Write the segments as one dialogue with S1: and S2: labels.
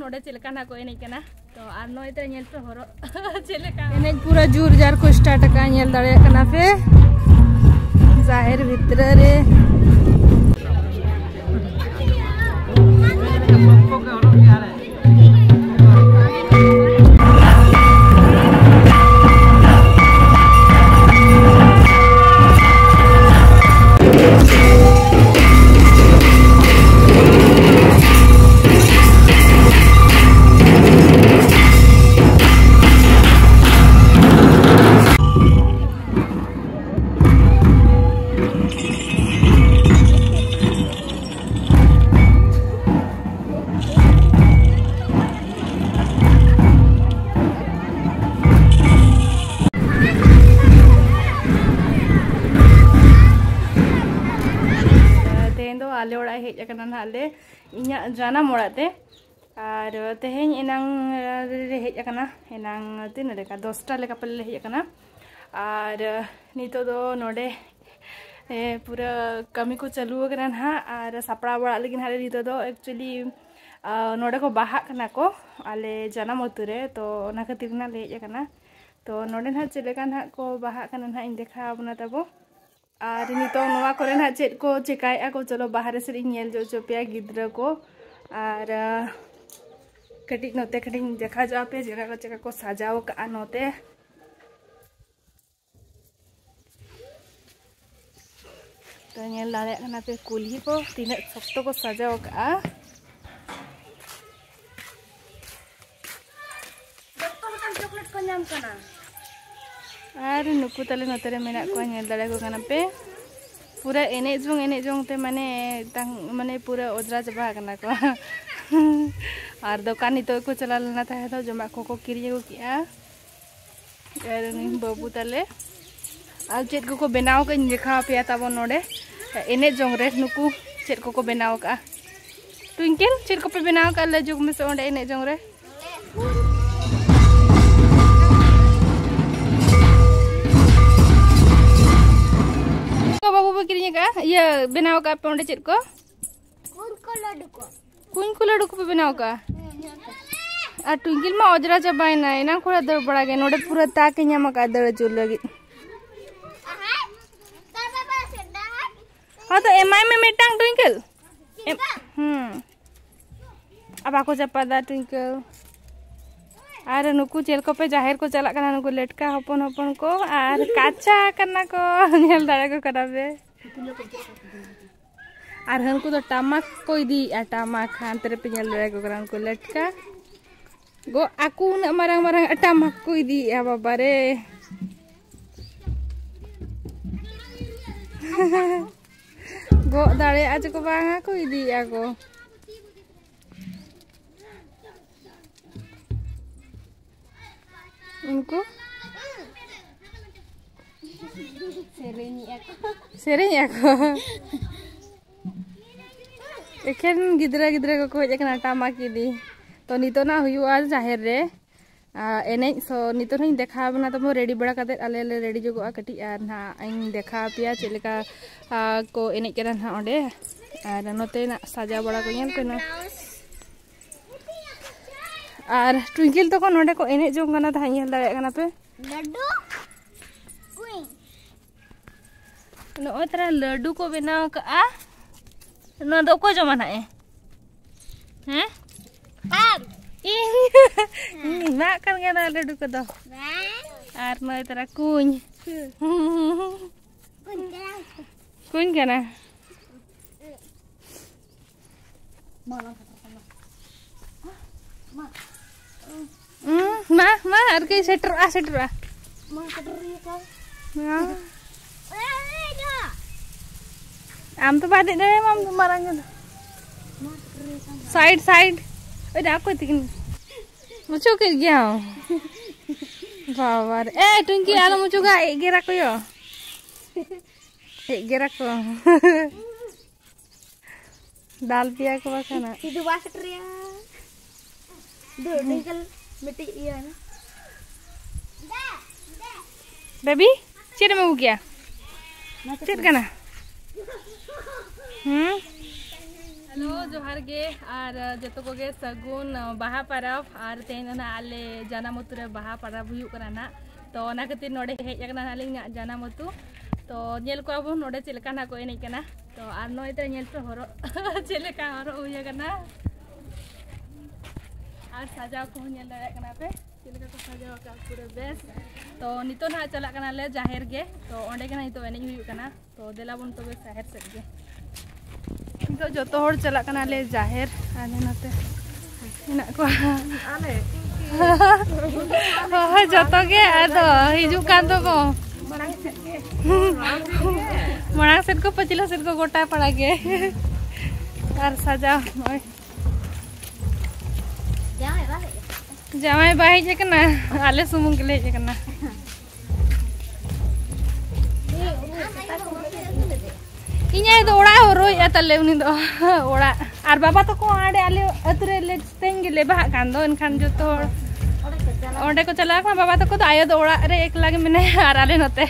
S1: नोडे चेलका ना को एने कना तो आर नोय ते नेल पे हरो चेलका एने पूरा जोर जार को स्टार्ट का नेल दाड़े कना पे जाहिर भीतर रे आले ओड़ा हेज अकना नाले इन्या जानम ओड़ाते और तेहेñ एनांग रे हेज अकना एनांग तीन लेका 10टा लेका पले हेज अकना और नितो दो नोडे पूरा कमी को चालू अकना हा और सापड़ा बड़ा लेकिन हाले नितो दो एक्चुअली नोडे को बाहा कना को आले जानम अतुरे तो ओना खातिर ना ले हेज अकना तो नोडे ना चलेका ना को बाहा कना ना इन देखा बना तबो और नितो नवा करे ना चेक को चिकाय को चलो बाहर से नेल जो चोपिया गिद्रा को और कटिक नोते कटिक देखा जा पे जगह को चेका को सजाओ का नोते तो नेल लाले कना पे कुल्ही को तीन सख्तो को सजाओ का चॉकलेट को नाम कना और नुकु तले नतरे मेना को नेल दाड़े को कना पे पूरा एने जोंग ते माने पूरा ओजरा चबा कना को और दुकान नितो को चला लेना था तो जमा को किरी को किया और बाबू तले और चेट को बनाव के देखा पे ताबो नोडे एने जोंग रे नुकु चेट को बनाव का ट्विंकल चेट को पे बनाव का ले जुग में से ओंडे एने जोंग रे बाबू पे किरिया का ये बनाव का पे ओंडे चेट को कुन को लड्डू को पे बनाव का आ ट्विंकल मा ओजरा चबायना एना खोड़ा दर बड़ा गे नोडे पूरा ताके न्यामा का दर चुल लगी हां तो एमआई में मेटांग ट्विंकल अब आको चपादा ट्विंकल और नुकु चेल को पे जाहिर को चला कना नुकु लेटका हपन हपन को और काचा कना को नेल दाड़े को कराबे और हनको तो टमाक को दी टमाक अंतरे पे नेल दाड़े को करा को लेटका गो आकू न मारंग मारंग टमाक को दी आ बाबा रे गो दाड़े आज को बांगा को दी आको उनको सेरेñ ako एखेन गिद्रा गिद्रा को हेजना टामाक दी तो नितो ना हुआ जाहिर रे एने सो नितो नहीं देखा बना तब रेडी बड़ा कते आले ले रेडी जो कटी और ना इन देखा पिया चेलेका को एने केना ना ओंडे और नोते ना सजा बड़ा को नेल कना और ट्विंकल तो को नोडे को एने जो गना था नेल दाड़े कना पे लड्डू कुई नो तरह लड्डू को बनाव का नो दो को जमा ना हैं आप इन मा kan gana लड्डू को दो और नो तरह कुñ kana ma harga seter ma seter ya am to bade deh mam marangnya side udah aku tikin muncul ke dia bawar Twinkie ala muncul ga gerak ko yo gerak ko dal piya ko bakana itu waseter ya tinggal meti iya na baby cid mau gya cid kana hello जोहार गे और जतो को गे सगुन बाहा परब और तेन ना आले जानम अतु रे बाहा परब हुयु कना ना तो ना खातिर नोडे हेज कना नालिंग जानम अतु तो नेल को अब नोडे चेलका ना को एनेज कना तो आर नोय ते नेल पे हरो चेलका हरो हुय कना और सजाव को नेल दाड़े कना पे चेलका को सजाव का पूरे बेस तो नितो ना चला कना ले जाहिर गे तो ओंडे कना नितो एनेज हुयु कना तो देला बन तो जाहिर सेट गे तो जो तो होड़ चला कना ले जाहिर आने नते इना को आले जो तो के आदो हिजु कान तो को मणांग सेट को पचिला सेट को गोटा पड़ा गे और सजा ओय जामाई बाही जे कना आले सुमुंग के ले जे कना इnya itu ora horo ya tale uni do ora ar baba to ko ade ale ature le tengge le bah kan do enkan joto onde ko chala ka baba to ko ayo do ora re ekla ge mene ar ale note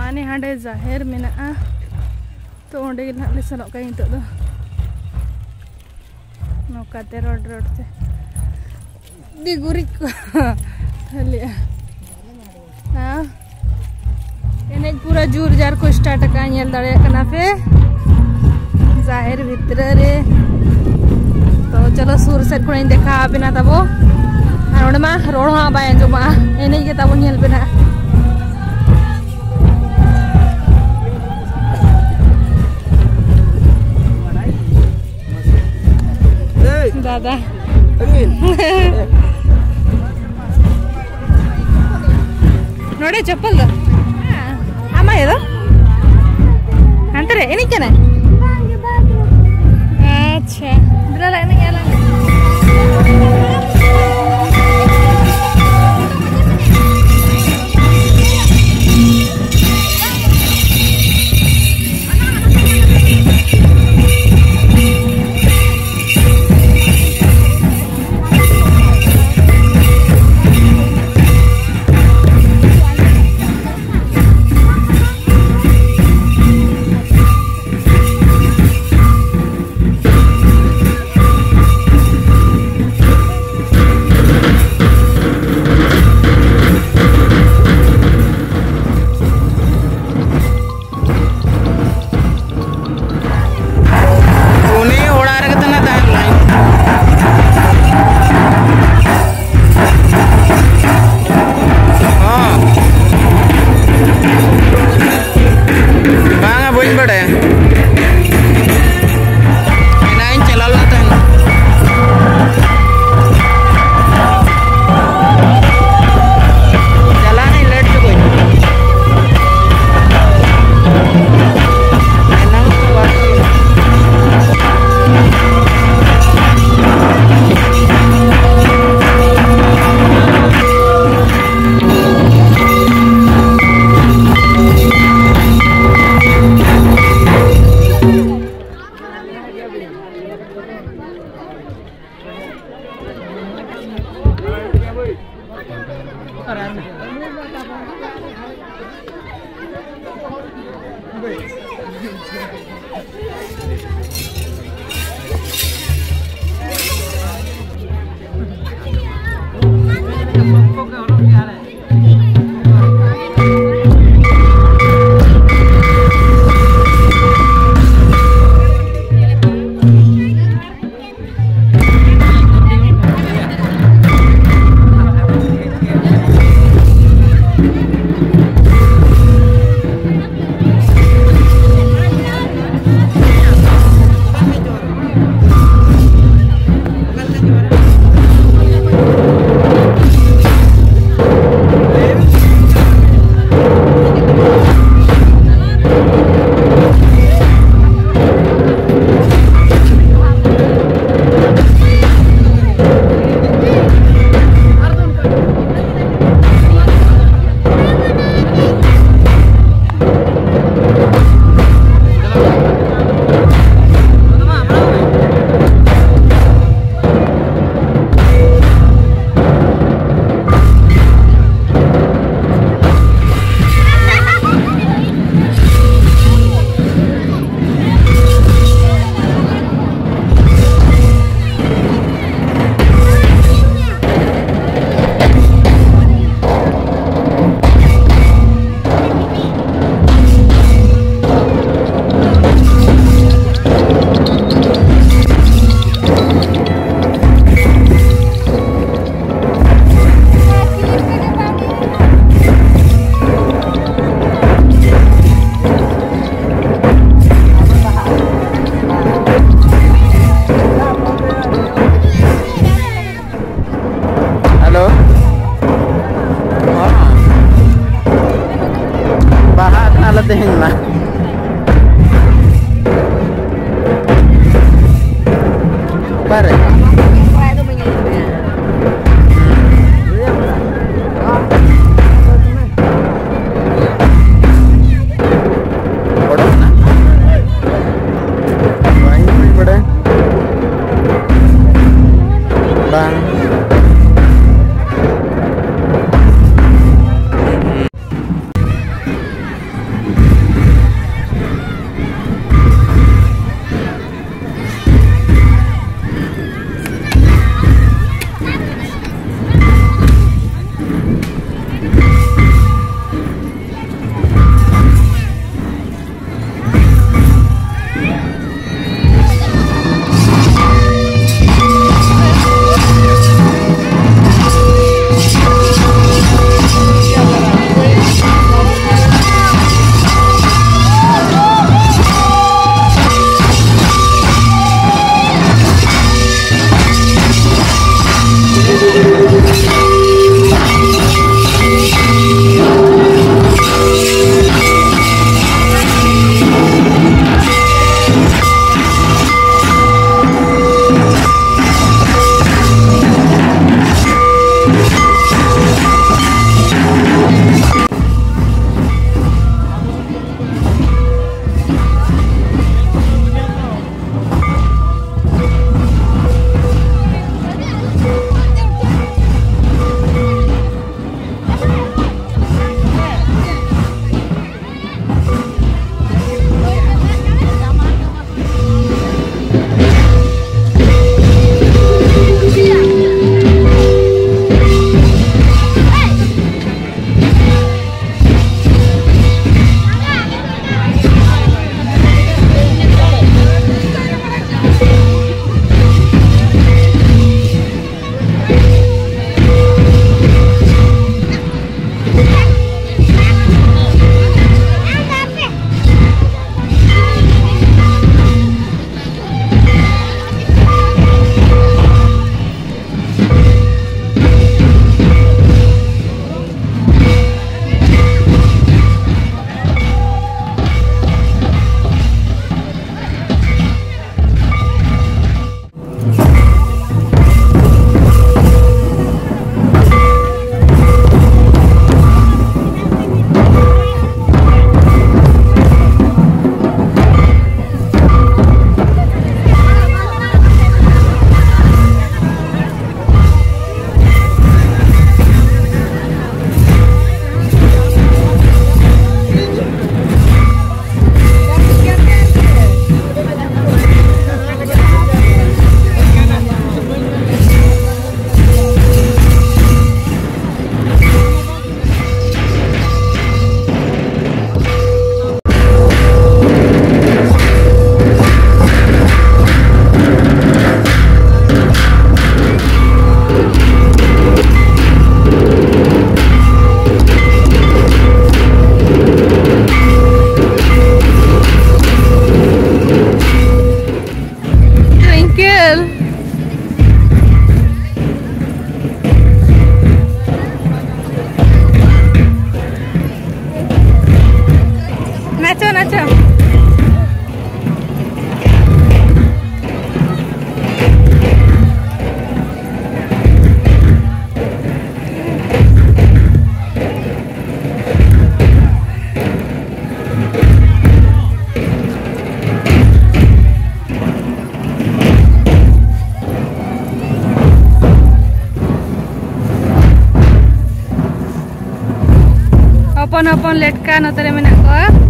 S1: ane hande zahir mena to onde ge le salo ka into do nokate road te di gurik hale ha एने पूरा जोर jar को start का nail दाड़े कना पे जाहिर भीतर रे तो चलो सुर सेट को देखा बिना तबो और ओडे मा रोड हा बाय अंजमा एने के तबो नेल बिना दादा नोडे चप्पल दो ఏదో అంటారే ఎనికనే అచ్చా బ్రదర్ ఎనక ఎలా
S2: तेहें मा बारे
S1: hopon-hopon letka notare menak ko.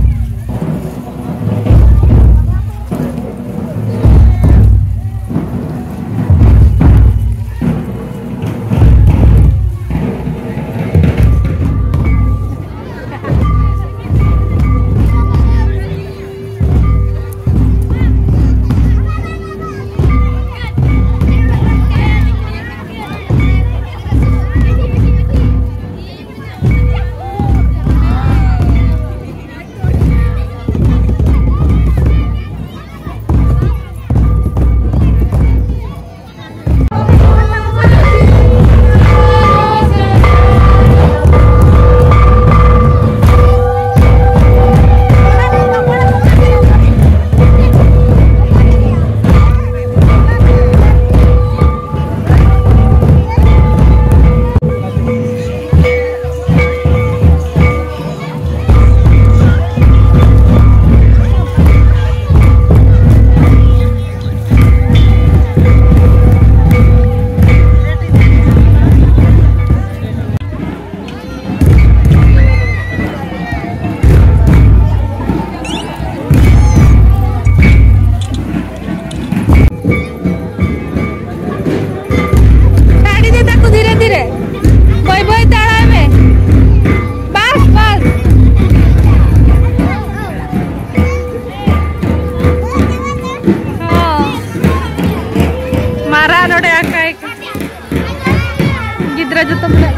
S2: जो तो